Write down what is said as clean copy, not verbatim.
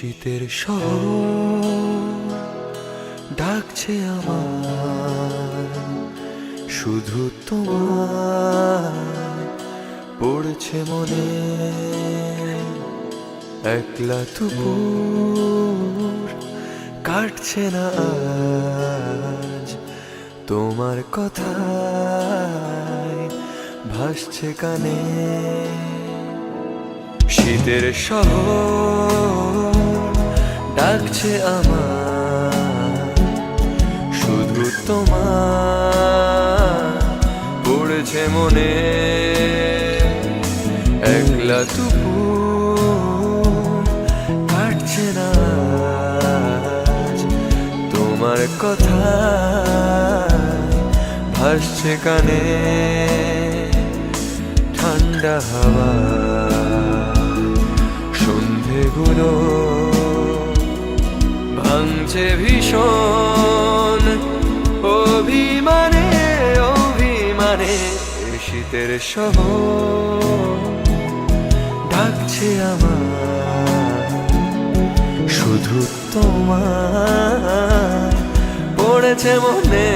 শীতের শহর ডাকছে আমার, শুধু তোমার পড়ছে মনে। একলা দুপুর কাটছে না আজ, তোমার কথায় ভাসছে কানে। শীতের শহর ডাকছে আমার, শুধু তোমার পড়েছে মনে। একলা দুপুর কাটছে না আজ, তোমার কথায় ভাসছে কানে। ঠান্ডা হাওয়া সন্ধেগুলো ভাঙছে ভীষণ অভিমানে অভিমানে। শীতের শহর ডাকছে আমার, শুধু তোমার পড়েছে মনে।